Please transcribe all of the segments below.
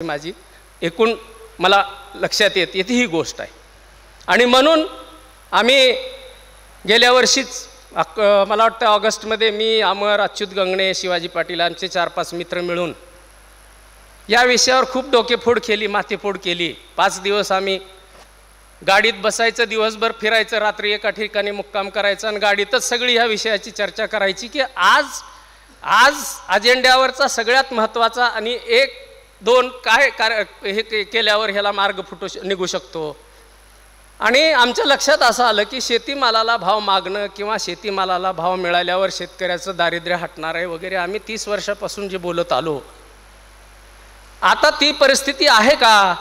माझी एकूण मला लक्षात येते ही गोष्ट आहे। आणि म्हणून आम्ही गेल्या वर्षीच मला वाटतं ऑगस्टमध्ये मी अमर अच्युत गंगणे शिवाजी पाटील आमचे 4-5 मित्र मिळून या विषयावर खूप डोकेफोड केली, माथेफोड केली। 5 दिवस आम्ही गाडीत बसायचं, दिवसभर फिरायचं, रात्री एका ठिकाणी मुक्काम करायचं आणि गाडीतच सगळी ह्या विषयाची चर्चा करायची की आज अजेंड्यावरचा सगळ्यात महत्त्वाचा आणि 1-2 काय हे केल्यावर ह्याला मार्ग निघू शकतो। आणि आमच्या लक्षात असं आलं की शेतीमालाला भाव मागणं किंवा शेतीमालाला भाव मिळाल्यावर शेतकऱ्याचं दारिद्र्य हटणार आहे वगैरे आम्ही 30 वर्षापासून जे बोलत आलो, आता ती परिस्थिती आहे का?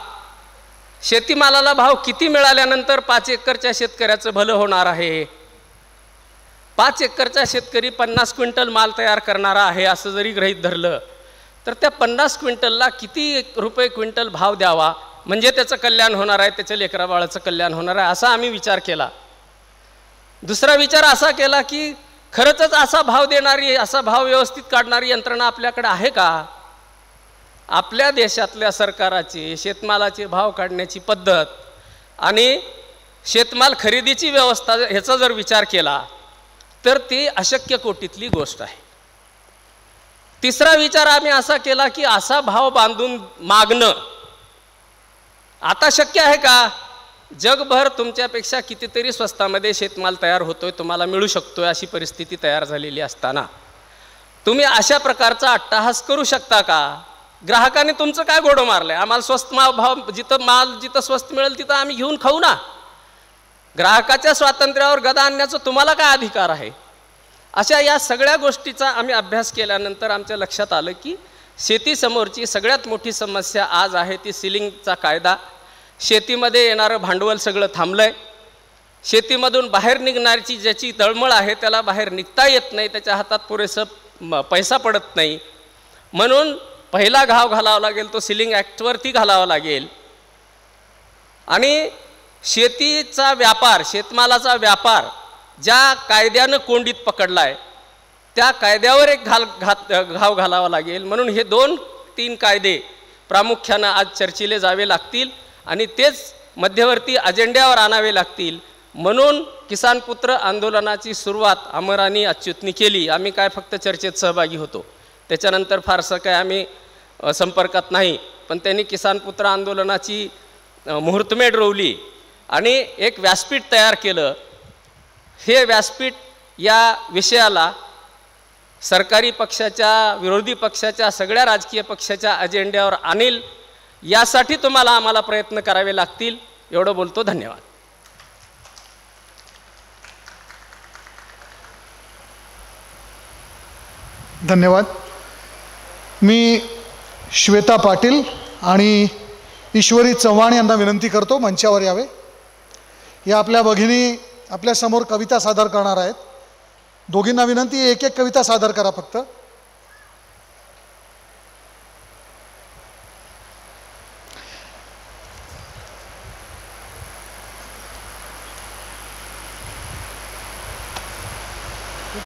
शेतीमालाला भाव किती मिळाल्यानंतर 5 एकरच्या शेतकऱ्याचं भलं होणार आहे? 5 एकरचा शेतकरी 50 क्विंटल माल तयार करणारा आहे असं जरी गृहीत धरलं तर त्या 50 क्विंटलला किती रुपये क्विंटल भाव द्यावा म्हणजे त्याचं कल्याण होणार आहे, त्याच्या लेकराबाळाचं कल्याण होणार आहे असा आम्ही विचार केला। दुसरा विचार असा केला की खरंच असा भाव देणारी, असा भाव व्यवस्थित काढणारी यंत्रणा आपल्याकडे आहे का? आपल्या देशातल्या सरकाराची शेतमालाचे भाव काढण्याची पद्धत आणि शेतमाल खरेदीची व्यवस्था ह्याचा जर विचार केला तर ती अशक्य कोटीतली गोष्ट आहे। तिसरा विचार आम्ही असा केला की असा भाव बांधून मागणं आता शक्य आहे का? जगभर तुमच्यापेक्षा कितीतरी स्वस्तामध्ये शेतमाल तयार होतोय, तुम्हाला मिळू शकतोय अशी परिस्थिती तयार झालेली असताना तुम्ही अशा प्रकारचा अट्टहास करू शकता का? ग्राहकाने तुमचं काय घोडं मारलंय? आम्हाला स्वस्त भाव जिथं स्वस्त मिळेल तिथं आम्ही घेऊन खाऊ ना। ग्राहकाच्या स्वातंत्र्यावर गदा आणण्याचा तुम्हाला काय अधिकार आहे? अशा या सगळ्या गोष्टीचा आम्ही अभ्यास केल्यानंतर आमच्या लक्षात आलं की शेतीसमोरची सगळ्यात मोठी समस्या आज आहे ती सिलिंगचा कायदा। शेतीमध्ये येणारं भांडवल सगळं थांबलंय, शेतीमधून बाहेर निघणारची ज्याची तळमळ आहे त्याला बाहेर निघता येत नाही, त्याच्या हातात पुरेसं पैसा पडत नाही। म्हणून पहिला घाव घालावा लागेल तो सिलिंग ॲक्टवरती घालावा लागेल। आणि शेतीचा व्यापार, शेतमालाचा व्यापार ज्या कायद्यानं कोंडीत पकडलाय त्या कायद्यावर एक घाव घालावा लागेल। म्हणून हे 2-3 कायदे प्रामुख्यानं आज चर्चेले जावे लागतील आणि तेच मध्यवर्ती अजेंड्यावर आणावे लागतील। म्हणून किसान पुत्र आंदोलनाची सुरुवात अमर आणि अच्युतनी केली। आम्ही काय फक्त चर्चेत सहभागी होतो, त्याच्यानंतर फारसं काय आम्ही संपर्कात नाही, पण त्यांनी किसान पुत्र आंदोलनाची मुहूर्तमेढ रोवली आणि एक व्यासपीठ तयार केलं। हे व्यासपीठ या विषयाला सरकारी पक्षाच्या, विरोधी पक्षाच्या, सगळ्या राजकीय पक्षाच्या अजेंड्यावर आणील यासाठी तुम्हाला आम्हाला प्रयत्न करावे लागतील एवढं बोलतो। धन्यवाद। धन्यवाद। मी श्वेता पाटील आणि ईश्वरी चव्हाण यांना विनंती करतो मंचावर यावे। या आपल्या भगिनी आपल्या समोर कविता सादर करणार आहेत। दोघींना विनंती 1-1 कविता सादर करा फक्त।